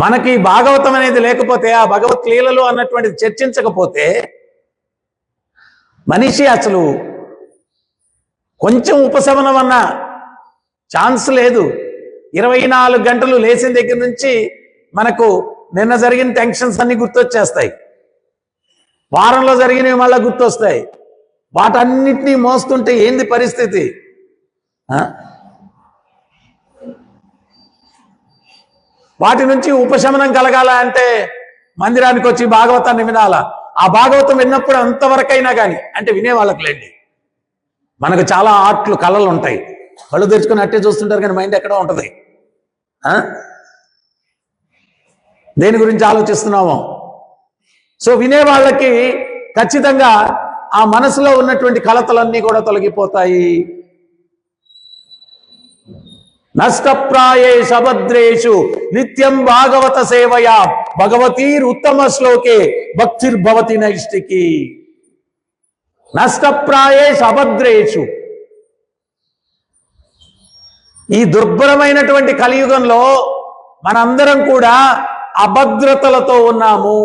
మనకి భాగవతం అనేది లేకపోతే, ఆ భగవత్ లీలలు అన్నటువంటిది చర్చించకపోతే మనిషి అసలు కొంచెం ఉపశమనం అన్న ఛాన్స్ లేదు. 24 గంటలు లేచిన దగ్గర నుంచి మనకు నిన్న జరిగిన టెన్షన్స్ అన్ని గుర్తొచ్చేస్తాయి, వారంలో జరిగినవి మళ్ళీ గుర్తొస్తాయి. వాటన్నిటినీ మోస్తుంటే ఏంది పరిస్థితి? వాటి నుంచి ఉపశమనం కలగాల అంటే మందిరానికి వచ్చి భాగవతాన్ని వినాలా. ఆ భాగవతం విన్నప్పుడు అంతవరకైనా కానీ, అంటే వినేవాళ్ళకి లేండి, మనకు చాలా ఆర్ట్లు కళలు ఉంటాయి, కళ్ళు తెరుచుకొని అట్టే చూస్తుంటారు కానీ మైండ్ ఎక్కడో ఉంటుంది. దేని గురించి ఆలోచిస్తున్నామో. సో వినేవాళ్ళకి ఖచ్చితంగా ఆ మనసులో ఉన్నటువంటి కలతలన్నీ కూడా తొలగిపోతాయి. నష్టప్రాయేషు అభద్రేషు నిత్యం భాగవత సేవయా భగవతీర్ ఉత్తమ శ్లోకే భక్తిర్భవతి నైష్టికి. నష్టప్రాయేషు అభద్రేషు. ఈ దుర్భరమైనటువంటి కలియుగంలో మనందరం కూడా అభద్రతలతో ఉన్నాము.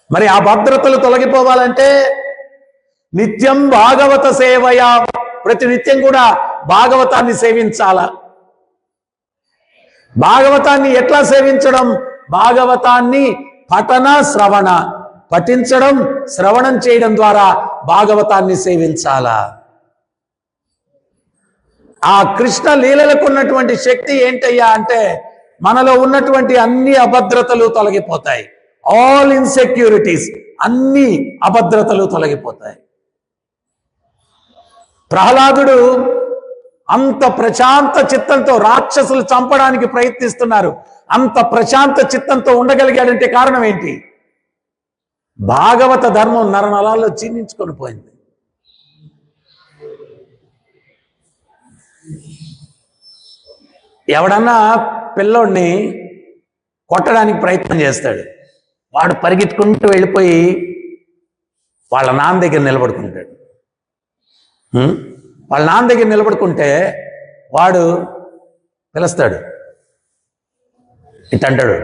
మరి ఆ భద్రతలు తొలగిపోవాలంటే నిత్యం భాగవత సేవయా, ప్రతి నిత్యం కూడా భాగవతాన్ని సేవించాలా. భాగవతాన్ని ఎట్లా సేవించడం? భాగవతాన్ని పఠన శ్రవణ, పఠించడం శ్రవణం చేయడం ద్వారా భాగవతాన్ని సేవించాలా. ఆ కృష్ణ లీలలకు ఉన్నటువంటి శక్తి ఏంటయ్యా అంటే మనలో ఉన్నటువంటి అన్ని అభద్రతలు తొలగిపోతాయి. ఆల్ ఇన్సెక్యూరిటీస్, అన్ని అభద్రతలు తొలగిపోతాయి. ప్రహ్లాదుడు అంత ప్రశాంత చిత్తంతో, రాక్షసులు చంపడానికి ప్రయత్నిస్తున్నారు, అంత ప్రశాంత చిత్తంతో ఉండగలిగాడంటే కారణం ఏంటి? భాగవత ధర్మం నరనలాల్లో జీర్ణించుకొని పోయింది. ఎవడన్నా పిల్లోడిని కొట్టడానికి ప్రయత్నం చేస్తాడు, వాడు పరిగెత్తుకుంటూ వెళ్ళిపోయి వాళ్ళ నాన్న దగ్గర నిలబడుకుంటాడు. వాళ్ళ నాన్న దగ్గర నిలబడుకుంటే వాడు పిలుస్తాడు, ఇట్ అంటాడు.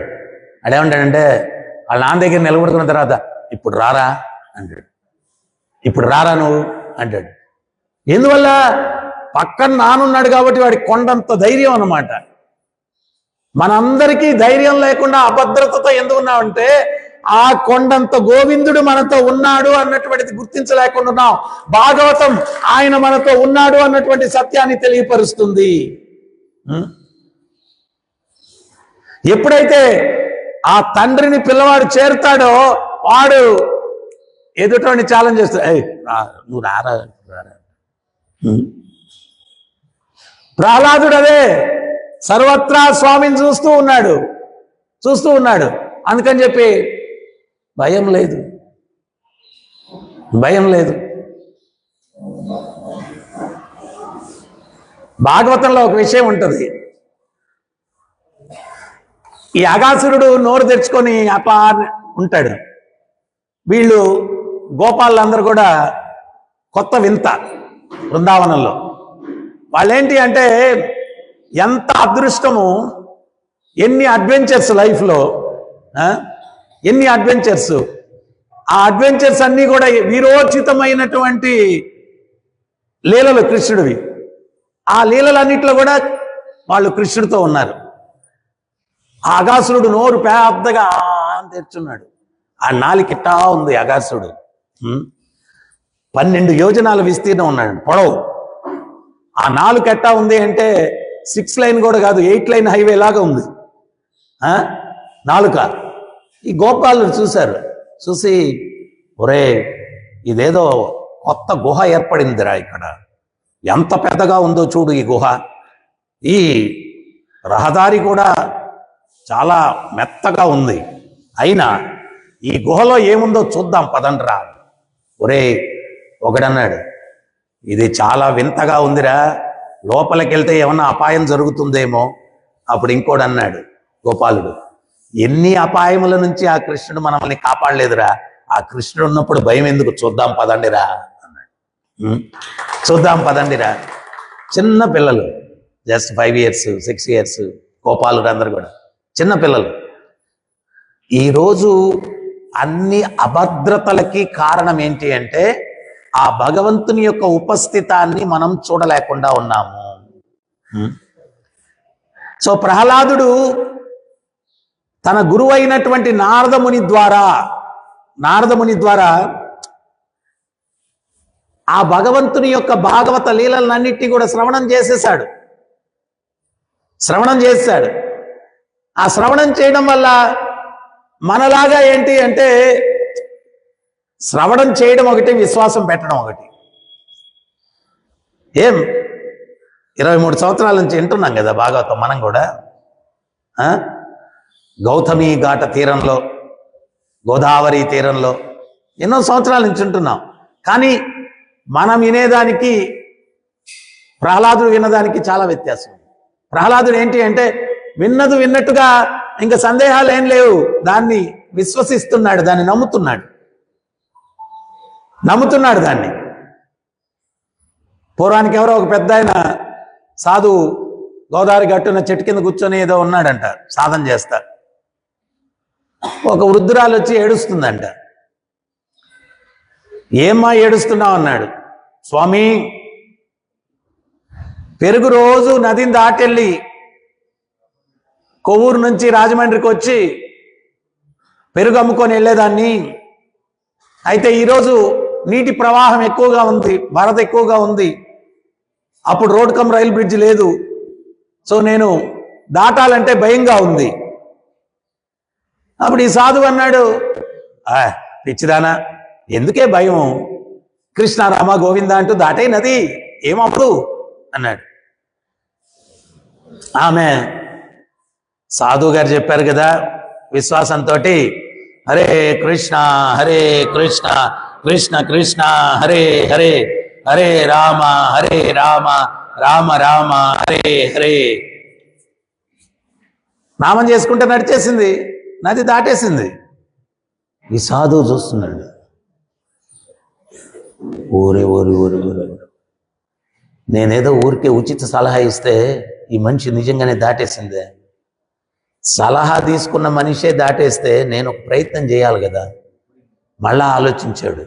అడేమంటాడంటే వాళ్ళ నాన్న దగ్గర నిలబడుకున్న తర్వాత ఇప్పుడు రారా అంటాడు. ఇప్పుడు రారా నువ్వు అంటాడు. ఎందువల్ల? పక్కన నానున్నాడు కాబట్టి వాడికి కొండంత ధైర్యం అన్నమాట. మనందరికీ ధైర్యం లేకుండా అభద్రతతో ఎందుకు ఉన్నామంటే ఆ కొండంత గోవిందుడు మనతో ఉన్నాడు అన్నటువంటిది గుర్తించలేకుండా ఉన్నాం. భాగవతం ఆయన మనతో ఉన్నాడు అన్నటువంటి సత్యాన్ని తెలియపరుస్తుంది. ఎప్పుడైతే ఆ తండ్రిని పిల్లవాడు చేరుతాడో వాడు ఎదుటోని ఛాలెంజ్ చేస్తాడు, నువ్వు రారా. ప్రహ్లాదుడు అదే సర్వత్రా స్వామిని చూస్తూ ఉన్నాడు. అందుకని చెప్పి భయం లేదు. భాగవతంలో ఒక విషయం ఉంటుంది. ఈ అగాసురుడు నోరు తెరుచుకొని అపా ఉంటాడు. వీళ్ళు గోపాలందరూ కూడా కొత్త వింత బృందావనంలో. వాళ్ళేంటి అంటే ఎంత అదృష్టము, ఎన్ని అడ్వెంచర్స్ లైఫ్లో, ఎన్ని అడ్వెంచర్స్. ఆ అడ్వెంచర్స్ అన్నీ కూడా వీరోచితమైనటువంటి లీలలు కృష్ణుడివి. ఆ లీలలన్నింటిలో కూడా వాళ్ళు కృష్ణుడితో ఉన్నారు. ఆ అగాసురుడు నోరు పెద్దగా తెచ్చున్నాడు. ఆ నాలికిట్టా ఉంది అగాసురుడు. 12 యోజనాల విస్తీర్ణం ఉన్నాడు, పొడవు. ఆ నాలుకెట్టా ఉంది అంటే 6 లైన్ కూడా కాదు, 8 లైన్ హైవే లాగా ఉంది నాలుక. ఈ గోపాలను చూసి ఒరే ఇదేదో కొత్త గుహ ఏర్పడిందిరా ఇక్కడ, ఎంత పెద్దగా ఉందో చూడు ఈ గుహ, ఈ రహదారి కూడా చాలా మెత్తగా ఉంది, అయినా ఈ గుహలో ఏముందో చూద్దాం పదండ్రా. ఒరే ఒకడన్నాడు, ఇది చాలా వింతగా ఉందిరా, లోపలికి వెళ్తే ఏమన్నా అపాయం జరుగుతుందేమో. అప్పుడు ఇంకోడు అన్నాడు, గోపాలుడు, ఎన్ని అపాయముల నుంచి ఆ కృష్ణుడు మనల్ని కాపాడలేదురా, ఆ కృష్ణుడు ఉన్నప్పుడు భయం ఎందుకు, చూద్దాం పదండిరా అన్నాడు. చూద్దాం పదండిరా. చిన్న పిల్లలు, జస్ట్ 5 years 6 years గోపాలుడు అందరు కూడా చిన్నపిల్లలు. ఈరోజు అన్ని అభద్రతలకి కారణం ఏంటి అంటే ఆ భగవంతుని యొక్క ఉపస్థితాన్ని మనం చూడలేకుండా ఉన్నాము. సో ప్రహ్లాదుడు తన గురువు అయినటువంటి నారదముని ద్వారా ఆ భగవంతుని యొక్క భాగవత లీలలన్నిటినీ కూడా శ్రవణం చేశాడు. ఆ శ్రవణం చేయడం వల్ల మనలాగా ఏంటి అంటే శ్రవణం చేయడం ఒకటి, విశ్వాసం పెట్టడం ఒకటి. 23 సంవత్సరాల నుంచి వింటున్నాం కదా భాగవతం మనం కూడా. గౌతమి ఘాట తీరంలో, గోదావరి తీరంలో ఎన్నో సంవత్సరాల నుంచి వింటున్నాం. కానీ మనం వినేదానికి ప్రహ్లాదుడు వినదానికి చాలా వ్యత్యాసం. ప్రహ్లాదుడు ఏంటి అంటే విన్నది విన్నట్టుగా ఇంకా సందేహాలు ఏం లేవు, దాన్ని విశ్వసిస్తున్నాడు, దాన్ని నమ్ముతున్నాడు దాన్ని. పూర్వానికి ఎవరో ఒక పెద్ద ఆయన సాధువు గోదావరి గట్టున చెట్టు కింద కూర్చొని ఏదో ఉన్నాడంట, సాధన చేస్తా. ఒక వృద్ధురాలు వచ్చి ఏడుస్తుందంట. ఏమ్మా ఏడుస్తున్నావు అన్నాడు. స్వామి, పెరుగు రోజు నదిని దాటెళ్ళి కొవ్వూరు నుంచి రాజమండ్రికి వచ్చి పెరుగు అమ్ముకొని వెళ్ళేదాన్ని. అయితే ఈరోజు నీటి ప్రవాహం ఎక్కువగా ఉంది, వరద ఎక్కువగా ఉంది, అప్పుడు రోడ్ కమ్ రైల్ బ్రిడ్జ్ లేదు. సో నేను దాటాలంటే భయంగా ఉంది. అప్పుడు ఈ సాధువు అన్నాడు, పిచ్చిదానా, ఎందుకే భయం, కృష్ణ రామ గోవింద అంటూ దాటే నది, ఏమప్పుడు అన్నాడు. ఆమె సాధువు గారు చెప్పారు కదా విశ్వాసంతో, హరే కృష్ణ హరే కృష్ణ కృష్ణ కృష్ణ హరే హరే, హరే రామ రామ రామ హరే హరే నామం చేసుకుంటే నడిచేసింది, నది దాటేసింది. ఈ సాధువు చూస్తున్నాడు, ఊరే నేనేదో ఊరికే ఉచిత సలహా ఇస్తే ఈ మనిషి నిజంగానే దాటేసిందే. సలహా తీసుకున్న మనిషే దాటేస్తే నేను ఒక ప్రయత్నం చేయాలి కదా. మళ్ళా ఆలోచించాడు,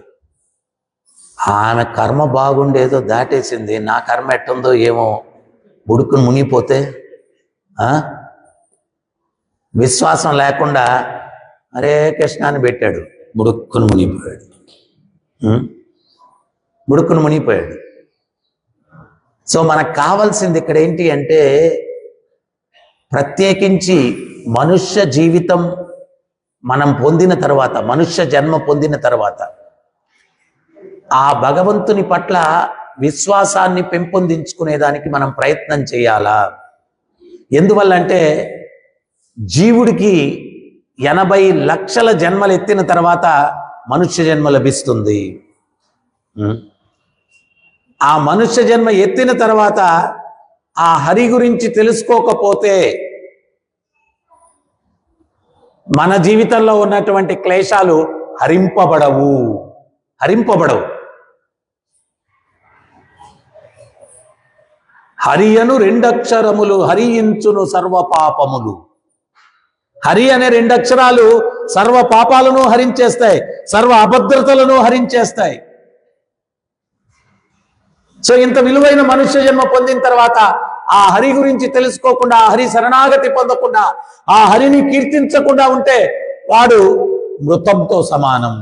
ఆమె కర్మ బాగుండేదో దాటేసింది, నా కర్మ ఎట్టుందో ఏమో, బుడుకుని మునిగిపోతే. విశ్వాసం లేకుండా హరే కృష్ణ అని పెట్టాడు, బుడుక్కుని మునిగిపోయాడు. సో మనకు కావాల్సింది ఇక్కడ ఏంటి అంటే ప్రత్యేకించి మనుష్య జీవితం మనం పొందిన తర్వాత, మనుష్య జన్మ పొందిన తర్వాత ఆ భగవంతుని పట్ల విశ్వాసాన్ని పెంపొందించుకునేదానికి మనం ప్రయత్నం చేయాలా. ఎందువల్లంటే జీవుడికి 80 లక్షల జన్మలు ఎత్తిన తర్వాత మనుష్య జన్మ లభిస్తుంది. ఆ మనుష్య జన్మ ఎత్తిన తర్వాత ఆ హరి గురించి తెలుసుకోకపోతే మన జీవితంలో ఉన్నటువంటి క్లేశాలు హరింపబడవు. హరి అను 2 అక్షరములు హరించును సర్వ పాపములు. హరి అనే 2 అక్షరాలు సర్వ పాపాలను హరించేస్తాయి, సర్వ అభద్రతలను హరించేస్తాయి. సో ఇంత విలువైన మనుష్య జన్మ పొందిన తర్వాత ఆ హరి గురించి తెలుసుకోకుండా, ఆ హరి శరణాగతి పొందకుండా, ఆ హరిని కీర్తించకుండా ఉంటే వాడు మృతంతో సమానం.